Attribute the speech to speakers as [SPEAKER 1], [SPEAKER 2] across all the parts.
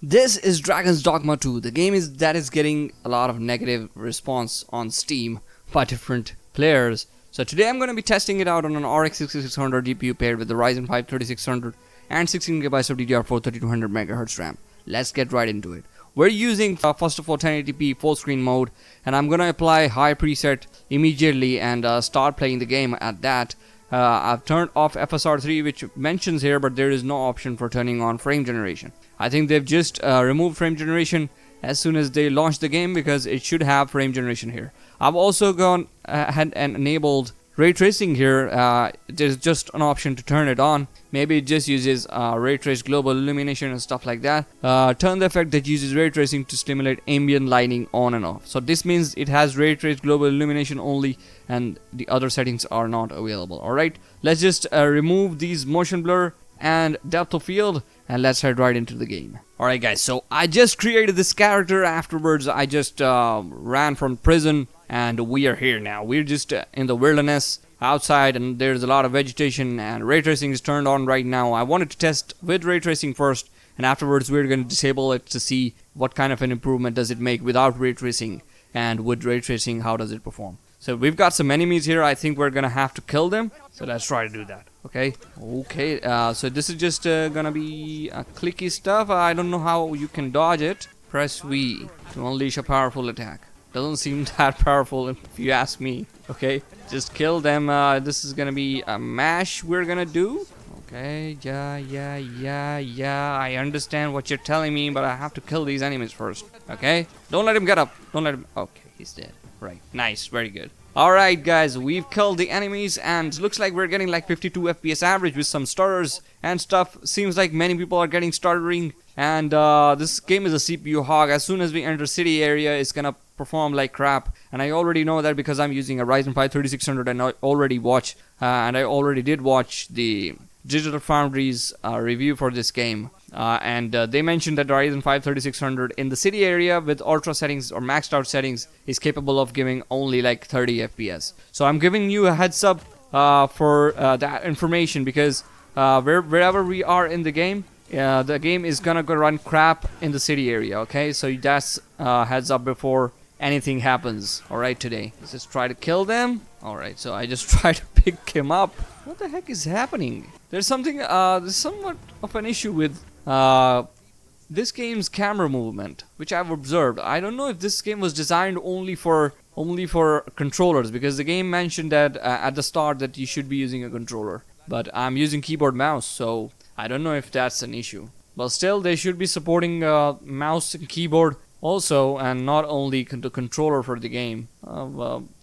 [SPEAKER 1] This is Dragons Dogma 2. The game that is getting a lot of negative response on Steam by different players. So today I'm going to be testing it out on an RX 6600 GPU paired with the Ryzen 5 3600 and 16GB of DDR4 3200 MHz RAM. Let's get right into it. We're using first of all 1080p full screen mode, and I'm going to apply high preset immediately and start playing the game at that. I've turned off FSR3, which mentions here, but there is no option for turning on frame generation. I think they've just removed frame generation as soon as they launched the game, because it should have frame generation here. I've also gone ahead and enabled ray tracing here. There's just an option to turn it on. Maybe it just uses ray trace global illumination and stuff like that. Turn the effect that uses ray tracing to stimulate ambient lighting on and off. So this means it has ray trace global illumination only, and the other settings are not available. Alright, let's just remove these motion blur and depth of field, and let's head right into the game. Alright guys, so I just created this character. Afterwards I just ran from prison, and we are here now. We're just in the wilderness outside, and there's a lot of vegetation, and ray tracing is turned on right now. I wanted to test with ray tracing first, and afterwards we're going to disable it to see what kind of an improvement does it make without ray tracing, and with ray tracing how does it perform. So we've got some enemies here. I think we're gonna have to kill them, so let's try to do that. Okay, so this is just gonna be clicky stuff. I don't know how you can dodge it. Press V to unleash a powerful attack. Doesn't seem that powerful if you ask me. Okay, just kill them. This is gonna be a mash we're gonna do. Okay, yeah, I understand what you're telling me, but I have to kill these enemies first. Okay, don't let him get up. Don't let him. Okay, he's dead. Right, nice, very good. Alright guys, we've killed the enemies, and looks like we're getting like 52 FPS average with some stutters and stuff. Seems like many people are getting stuttering, and this game is a CPU hog. As soon as we enter city area, it's gonna perform like crap, and I already know that because I'm using a Ryzen 5 3600, and I already did watch the Digital Foundry's review for this game, and they mentioned that the Ryzen 5 3600 in the city area with ultra settings or maxed out settings is capable of giving only like 30 FPS. So I'm giving you a heads up for that information, because wherever we are in the game is gonna go run crap in the city area. Okay, so that's heads up before anything happens. Alright, today let's just try to kill them. Alright, so I just try to pick him up. What the heck is happening? There's something there's somewhat of an issue with this game's camera movement, which I've observed. I don't know if this game was designed only for controllers, because the game mentioned that at the start that you should be using a controller, but I'm using keyboard mouse, so I don't know if that's an issue. But still, they should be supporting mouse and keyboard also, and not only the controller for the game.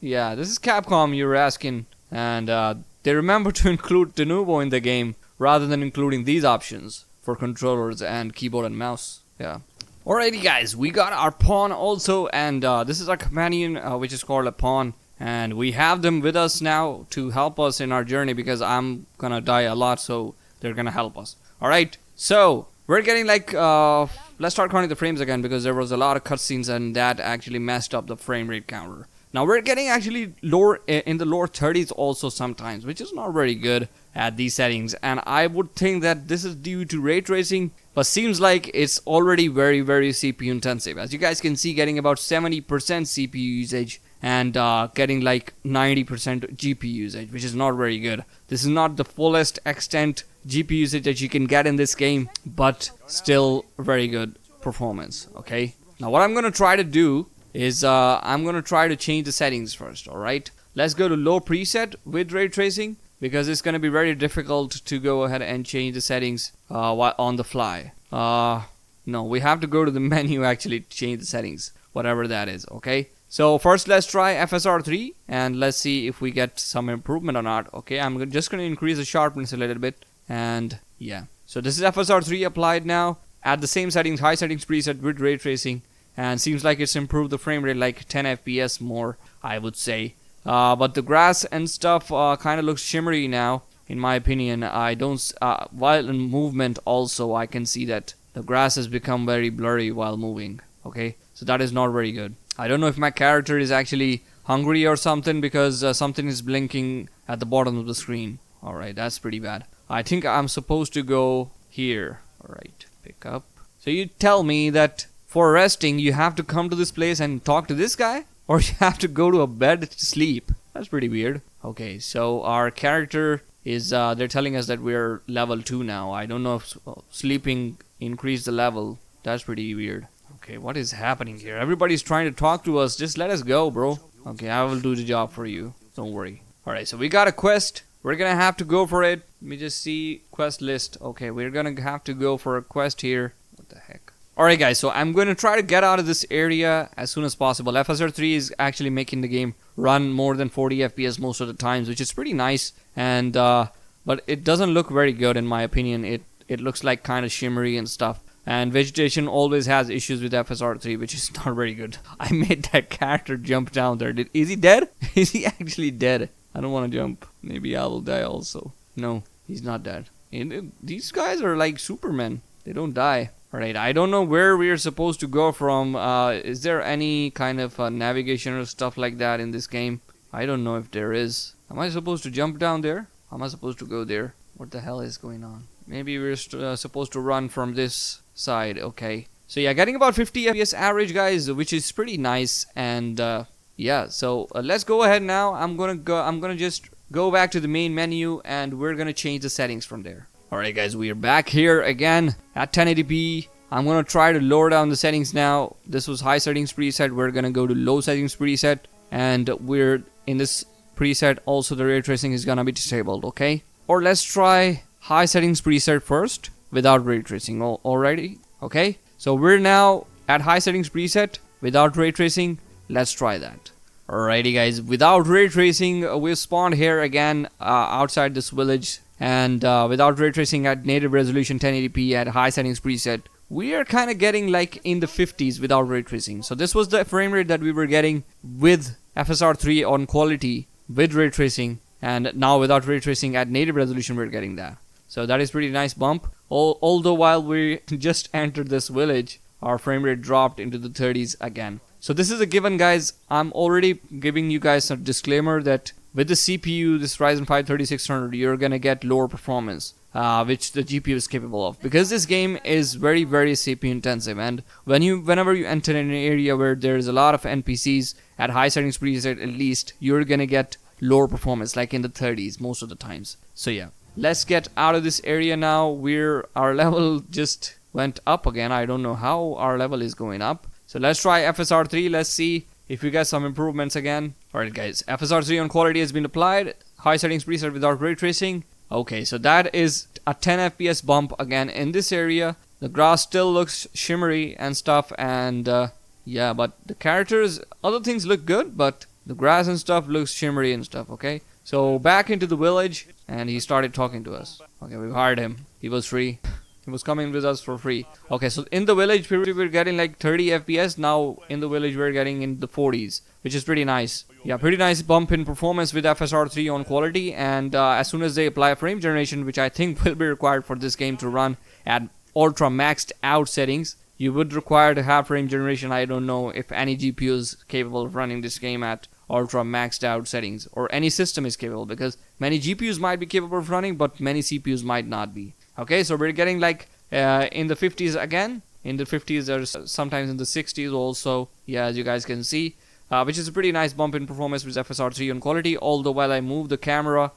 [SPEAKER 1] Yeah, this is Capcom, you're asking, and they remember to include Denuvo in the game rather than including these options for controllers and keyboard and mouse. Yeah. Alrighty guys, we got our pawn also, and this is our companion, which is called a pawn, and we have them with us now to help us in our journey, because I'm gonna die a lot, so they're gonna help us. Alright, so we're getting like let's start counting the frames again, because there was a lot of cutscenes and that actually messed up the frame rate counter. Now we're getting actually lower in the lower 30s also sometimes, which is not very good at these settings, and I would think that this is due to ray tracing, but seems like it's already very CPU intensive. As you guys can see, getting about 70% CPU usage and getting like 90% GPU usage, which is not very good. This is not the fullest extent GPU usage that you can get in this game, but still very good performance. Okay, now what I'm gonna try to do is I'm gonna try to change the settings first. Alright, let's go to low preset with ray tracing, because it's gonna be very difficult to go ahead and change the settings while on the fly. No, we have to go to the menu actually to change the settings, whatever that is. Okay, so first let's try FSR3 and let's see if we get some improvement or not. Okay, I'm just gonna increase the sharpness a little bit, and yeah, so this is FSR3 applied now at the same settings, high settings preset with ray tracing, and seems like it's improved the frame rate like 10 FPS more, I would say. But the grass and stuff kind of looks shimmery now, in my opinion. I don't while in movement also I can see that the grass has become very blurry while moving. Okay, so that is not very good. I don't know if my character is actually hungry or something, because something is blinking at the bottom of the screen. Alright, that's pretty bad. I think I'm supposed to go here. Alright, pick up. So you tell me that for resting you have to come to this place and talk to this guy, or you have to go to a bed to sleep? That's pretty weird. Okay, so our character is they're telling us that we're level 2 now. I don't know if sleeping increased the level. That's pretty weird. Okay, what is happening here? Everybody's trying to talk to us. Just let us go, bro. Okay, I will do the job for you. Don't worry. Alright, so we got a quest. We're gonna have to go for it. Let me just see quest list. Okay, we're gonna have to go for a quest here. What the heck? Alright guys, so I'm gonna try to get out of this area as soon as possible. FSR3 is actually making the game run more than 40 FPS most of the times, which is pretty nice. And but it doesn't look very good in my opinion. It looks like kind of shimmery and stuff. And vegetation always has issues with FSR3, which is not very good. I made that character jump down there. Is he dead? Is he actually dead? I don't want to jump. Maybe I will die also. No, he's not dead. And these guys are like Supermen. They don't die. Alright, I don't know where we are supposed to go from. Is there any kind of navigation or stuff like that in this game? I don't know if there is. Am I supposed to jump down there? How am I supposed to go there? What the hell is going on? Maybe we're supposed to run from this side. Okay. So yeah, getting about 50 FPS average, guys, which is pretty nice. And yeah, so let's go ahead now. I'm gonna just go back to the main menu, and we're gonna change the settings from there. Alright guys, we are back here again at 1080p. I'm gonna try to lower down the settings now. This was high settings preset. We're gonna go to low settings preset, and we're in this preset also the ray tracing is gonna be disabled. Okay, or let's try high settings preset first without ray tracing already. Okay, so we're now at high settings preset without ray tracing. Let's try that. Alrighty guys, without ray tracing, we've spawned here again outside this village, and without ray tracing at native resolution 1080p at high settings preset, we are kind of getting like in the 50s without ray tracing. So this was the frame rate that we were getting with FSR3 on quality with ray tracing, and now without ray tracing at native resolution we're getting that. So that is pretty nice bump. Although while we just entered this village, our frame rate dropped into the 30s again. So this is a given, guys. I'm already giving you guys a disclaimer that with the CPU, this Ryzen 5 3600, you're gonna get lower performance, which the GPU is capable of, because this game is very CPU intensive. And whenever you enter in an area where there's a lot of NPCs at high settings preset, at least you're gonna get lower performance, like in the 30s most of the times. So yeah, let's get out of this area now. Our level just went up again. I don't know how our level is going up. So let's try FSR3. Let's see if we get some improvements again. Alright guys, FSR3 on quality has been applied. High settings preset without ray tracing. Okay, so that is a 10 FPS bump again in this area. The grass still looks shimmery and stuff, and yeah, but the characters, other things look good, but the grass and stuff looks shimmery and stuff. Okay, so back into the village, and he started talking to us. Okay, we hired him. He was free. He was coming with us for free. Okay, so in the village we were getting like 30 FPS. Now in the village we're getting in the 40s, which is pretty nice. Yeah, pretty nice bump in performance with FSR3 on quality. And as soon as they apply frame generation, which I think will be required for this game to run at ultra maxed out settings, you would require to have frame generation. I don't know if any GPU is capable of running this game at ultra maxed out settings, or any system is capable, because many GPUs might be capable of running, but many CPUs might not be. Okay, so we're getting like in the 50s again. In the 50s, there's sometimes in the 60s also. Yeah, as you guys can see, which is a pretty nice bump in performance with FSR3 on quality. Although while I move the camera,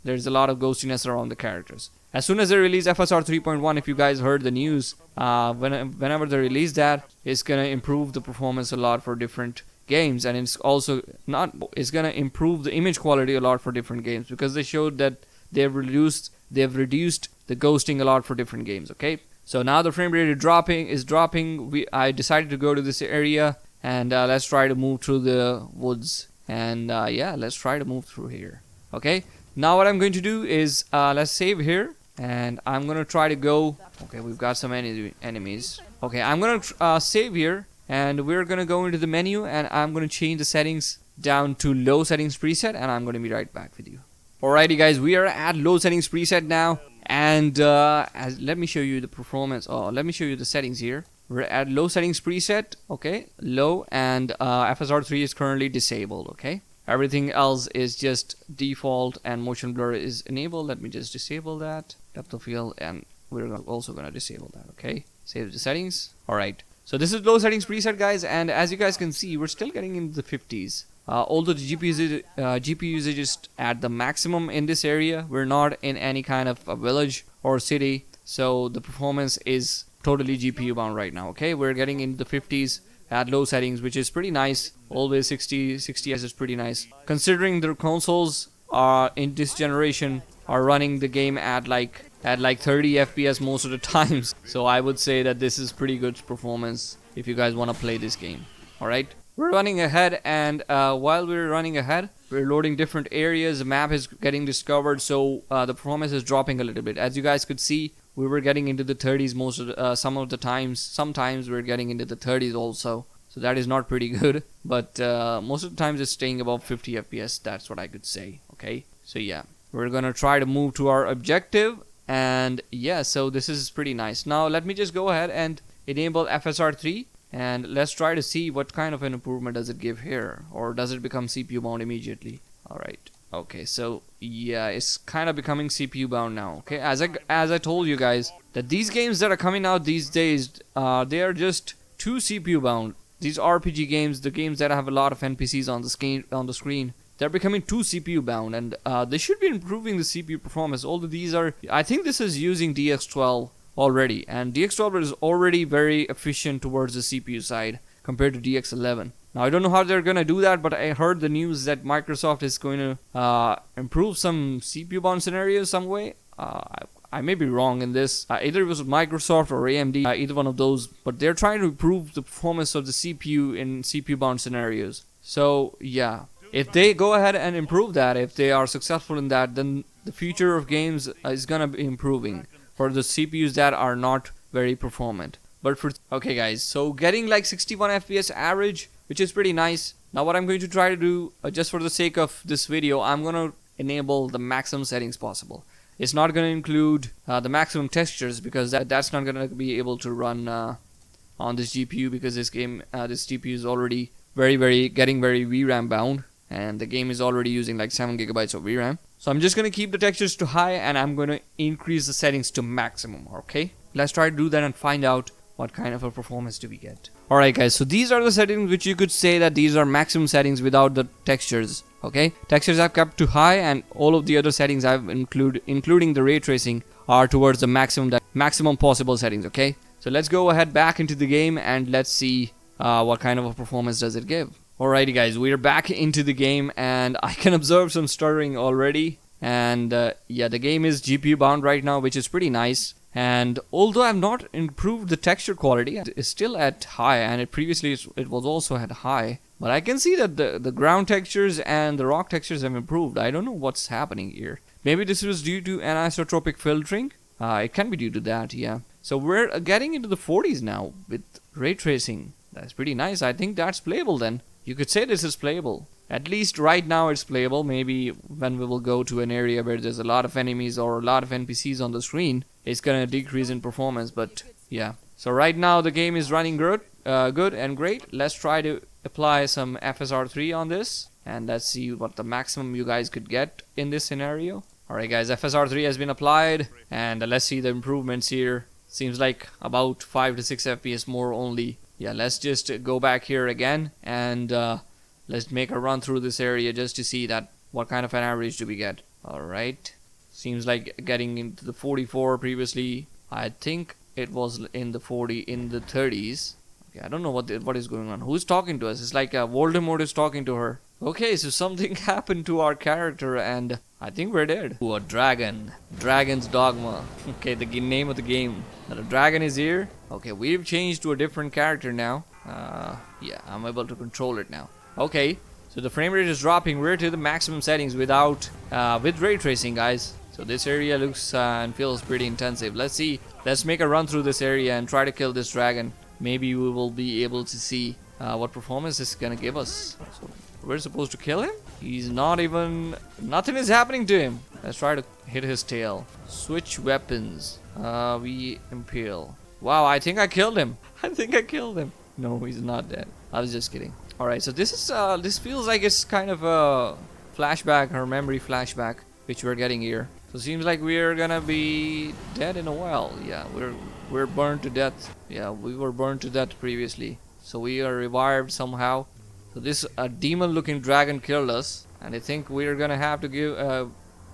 [SPEAKER 1] there's a lot of ghostiness around the characters. As soon as they release FSR 3.1, if you guys heard the news, whenever they release that, it's gonna improve the performance a lot for different games, and it's gonna improve the image quality a lot for different games, because they showed that they've reduced the ghosting a lot for different games. Okay, so now the frame rate is dropping. I decided to go to this area, and let's try to move through the woods, and yeah, let's try to move through here. Okay, now what I'm going to do is let's save here, and I'm gonna try to go. Okay, we've got some enemies. Okay, I'm gonna save here, and we're gonna go into the menu, and I'm gonna change the settings down to low settings preset, and I'm gonna be right back with you. Alrighty guys, we are at low settings preset now, and let me show you the performance. Let me show you the settings here. We're at low settings preset. Okay, low, and FSR3 is currently disabled. Okay, everything else is just default, and motion blur is enabled. Let me just disable that. Depth of field and we're also gonna disable that. Okay, save the settings. All right, so this is low settings preset, guys, and as you guys can see, we're still getting into the 50s. Although the GPU usage is at the maximum in this area, we're not in any kind of a village or city, so the performance is totally GPU bound right now. Okay, we're getting into the 50s at low settings, which is pretty nice. Always 60 is pretty nice, considering the consoles are in this generation are running the game at like 30 FPS most of the times. So I would say that this is pretty good performance if you guys want to play this game. All right, we're running ahead, and while we're running ahead, we're loading different areas. The map is getting discovered, so the performance is dropping a little bit. As you guys could see, we were getting into the 30s most of some of the times. Sometimes we're getting into the 30s also, so that is not pretty good. But most of the times it's staying above 50 FPS. That's what I could say. Okay, so yeah, we're gonna try to move to our objective, and yeah, so this is pretty nice. Now let me just go ahead and enable FSR3, and let's try to see what kind of an improvement does it give here, or does it become CPU bound immediately. All right, okay, so yeah, it's kind of becoming CPU bound now. Okay, as I told you guys that these games that are coming out these days, they are just too CPU bound. These RPG games, the games that have a lot of NPCs on the screen, they're becoming too CPU bound, and they should be improving the CPU performance. Although these are, I think this is using DX12 already, and DX12 is already very efficient towards the CPU side compared to DX11. Now I don't know how they're gonna do that, but I heard the news that Microsoft is going to improve some CPU bound scenarios some way. I may be wrong in this. Either it was Microsoft or AMD, either one of those, but they're trying to improve the performance of the CPU in CPU bound scenarios. So yeah, if they go ahead and improve that, if they are successful in that, then the future of games is gonna be improving for the CPUs that are not very performant. But for okay guys, so getting like 61 FPS average, which is pretty nice. Now what I'm going to try to do, just for the sake of this video, I'm gonna enable the maximum settings possible. It's not going to include the maximum textures, because that's not going to be able to run on this GPU, because this GPU is already getting very VRAM bound, and the game is already using like 7 GB of VRAM. So I'm just going to keep the textures to high, and I'm going to increase the settings to maximum. Okay, let's try to do that and find out what kind of a performance do we get. Alright guys, so these are the settings which you could say that these are maximum settings without the textures. Okay, textures I've kept to high, and all of the other settings I've including the ray tracing, are towards the maximum possible settings. Okay, so let's go ahead back into the game and let's see what kind of a performance does it give. Alrighty guys, we're back into the game, and I can observe some stuttering already, and yeah, the game is GPU bound right now, which is pretty nice. And although I've not improved the texture quality, it's still at high, and previously it was also at high. But I can see that the ground textures and the rock textures have improved. I don't know what's happening here. Maybe this was due to anisotropic filtering. It can be due to that, yeah. So we're getting into the 40s now with ray tracing. That's pretty nice. I think that's playable then. You could say this is playable. At least right now it's playable. Maybe when we will go to an area where there's a lot of enemies or a lot of NPCs on the screen, it's gonna decrease in performance, but yeah. So right now the game is running good and great. Let's try to apply some FSR3 on this, and let's see what the maximum you guys could get in this scenario. Alright guys, FSR3 has been applied, and let's see the improvements here. Seems like about 5 to 6 FPS more only. Yeah, let's just go back here again, and let's make a run through this area just to see that what kind of an average do we get. Alright, seems like getting into the 44 previously. I think it was in the 30s. Okay, I don't know what is going on. Who's talking to us? It's like Voldemort is talking to her. Okay, so something happened to our character, and I think we're dead. Ooh, a dragon. Dragons Dogma. Okay, the name of the game. The dragon is here. Okay, we've changed to a different character now. Yeah, I'm able to control it now. Okay, so the frame rate is dropping. We're to the maximum settings without with ray tracing, guys. So this area looks and feels pretty intensive. Let's see. Let's make a run through this area and try to kill this dragon. Maybe we will be able to see what performance is gonna give us. So we're supposed to kill him? He's not even... Nothing is happening to him. Let's try to hit his tail. Switch weapons. We impale. Wow, I think I killed him. I think I killed him. No, he's not dead. I was just kidding. Alright, so this is this feels like it's kind of a flashback or memory flashback which we're getting here. So seems like we're gonna be dead in a while. Yeah, we're burned to death. Yeah, we were burned to death previously. So we are revived somehow. So this demon looking dragon killed us, and I think we're gonna have to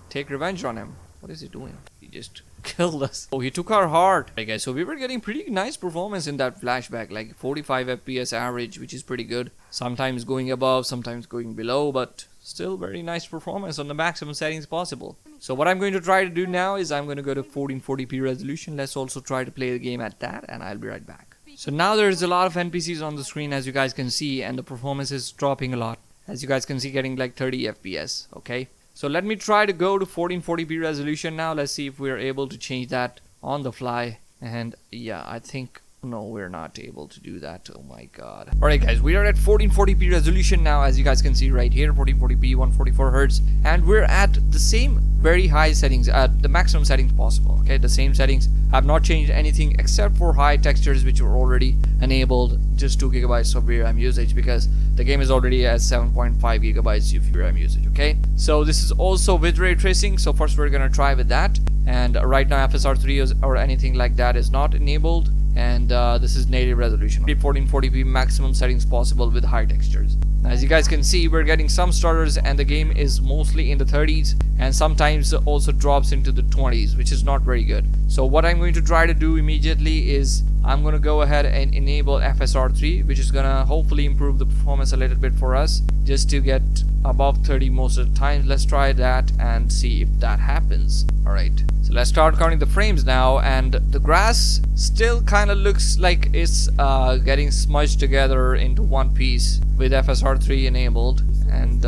[SPEAKER 1] take revenge on him. What is he doing? He just killed us. Oh, he took our heart. Okay guys, so we were getting pretty nice performance in that flashback, like 45 FPS average, which is pretty good. Sometimes going above, sometimes going below, but still very nice performance on the maximum settings possible. So what I'm going to try to do now is I'm going to go to 1440p resolution. Let's also try to play the game at that, and I'll be right back. So now there's a lot of NPCs on the screen, as you guys can see, and the performance is dropping a lot. As you guys can see, getting like 30 FPS, okay? So let me try to go to 1440p resolution now. Let's see if we're able to change that on the fly. And yeah, I think no, we're not able to do that. Oh my god. Alright guys, we are at 1440p resolution now, as you guys can see right here. 1440p, 144 Hz, and we're at the same very high settings, at the maximum settings possible. Okay, the same settings. I've not changed anything except for high textures, which were already enabled. Just 2 gigabytes of VRAM usage, because the game is already at 7.5 gigabytes of VRAM usage. Okay, so this is also with ray tracing. So first we're gonna try with that, and right now FSR3 or anything like that is not enabled, and this is native resolution. 1440p maximum settings possible with high textures. As you guys can see, we're getting some stutters, and the game is mostly in the 30s and sometimes also drops into the 20s, which is not very good. So what I'm going to try to do immediately is I'm going to go ahead and enable FSR3, which is going to hopefully improve the performance a little bit for us, just to get above 30 most of the time. Let's try that and see if that happens. Alright, so let's start counting the frames now, and the grass still kind of looks like it's getting smudged together into one piece with FSR3 enabled, and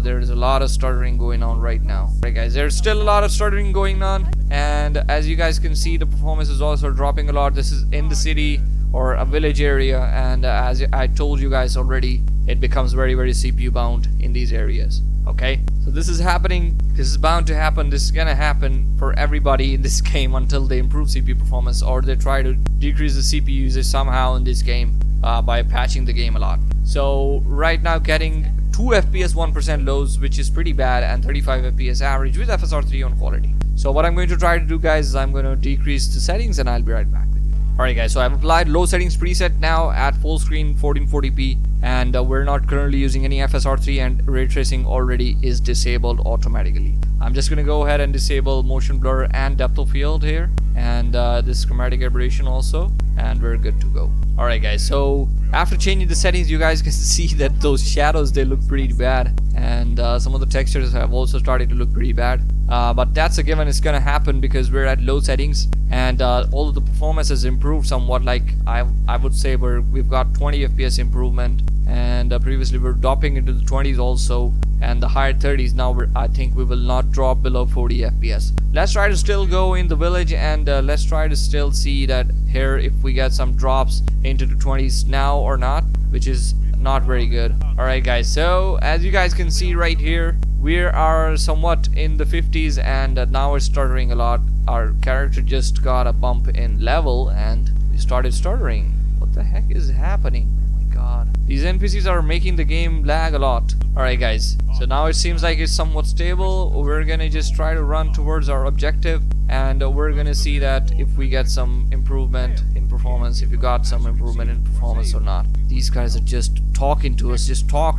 [SPEAKER 1] there's a lot of stuttering going on right now. Right guys, there's still a lot of stuttering going on, and as you guys can see, the performance is also dropping a lot. This is in the city or a village area, and as I told you guys already, it becomes very CPU bound in these areas. Okay, so this is happening, this is bound to happen, this is gonna happen for everybody in this game until they improve CPU performance, or they try to decrease the CPU usage somehow in this game by patching the game a lot. So right now getting 2 FPS 1% lows, which is pretty bad, and 35 FPS average with FSR3 on quality. So what I'm going to try to do, guys, is I'm going to decrease the settings, and I'll be right back with you. Alright guys, so I've applied low settings preset now at full screen 1440p, and we're not currently using any FSR3, and ray tracing already is disabled automatically. I'm just going to go ahead and disable motion blur and depth of field here, and this chromatic aberration also, and we're good to go. Alright guys, so after changing the settings, you guys can see that those shadows, they look pretty bad, and some of the textures have also started to look pretty bad, but that's a given. It's gonna happen because we're at low settings, and all of the performance has improved somewhat. Like I would say we've got 20 FPS improvement, and previously we're dropping into the 20s also, and the higher 30s. Now I think we will not drop below 40 FPS. Let's try to still go in the village, and let's try to still see that here if we get some drops into the 20s now or not, which is not very good. Alright guys, so as you guys can see right here, we are somewhat in the 50s, and now it's stuttering a lot. Our character just got a bump in level and we started stuttering. What the heck is happening? Oh my god, these NPCs are making the game lag a lot. Alright guys, so now it seems like it's somewhat stable. We're gonna just try to run towards our objective, and we're gonna see that if we get some improvement in performance, if you got some improvement in performance or not. These guys are just talking to us, just talk,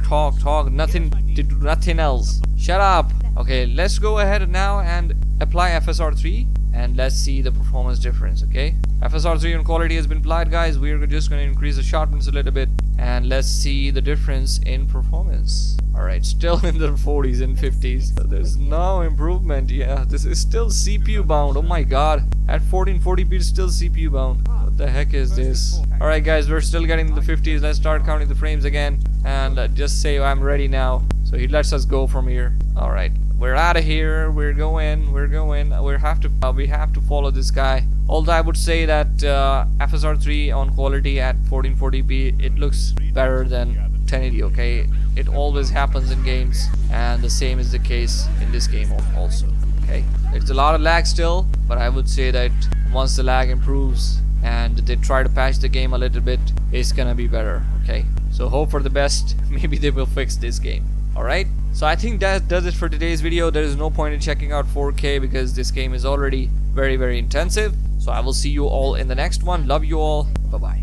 [SPEAKER 1] nothing to do, nothing else. Shut up. Okay, let's go ahead now and apply FSR3, and let's see the performance difference. Okay, FSR3 on quality has been applied, guys. We're just going to increase the sharpness a little bit, and let's see the difference in performance. Alright, still in the 40s and 50s. So there's no improvement. Yeah, this is still CPU bound. Oh my god, at 1440p it's still CPU bound. What the heck is this? Alright guys, we're still getting the 50s. Let's start counting the frames again, and just say I'm ready now. So he lets us go from here. Alright, we're out of here. We're going. We have to follow this guy. Although I would say that FSR3 on quality at 1440p, it looks better than 1080. Okay, it always happens in games, and the same is the case in this game also. Okay, there's a lot of lag still, but I would say that once the lag improves and they try to patch the game a little bit, it's gonna be better. Okay, so hope for the best. Maybe they will fix this game. Alright, So I think that does it for today's video. There is no point in checking out 4K because this game is already very intensive. So I will see you all in the next one. Love you all. Bye bye.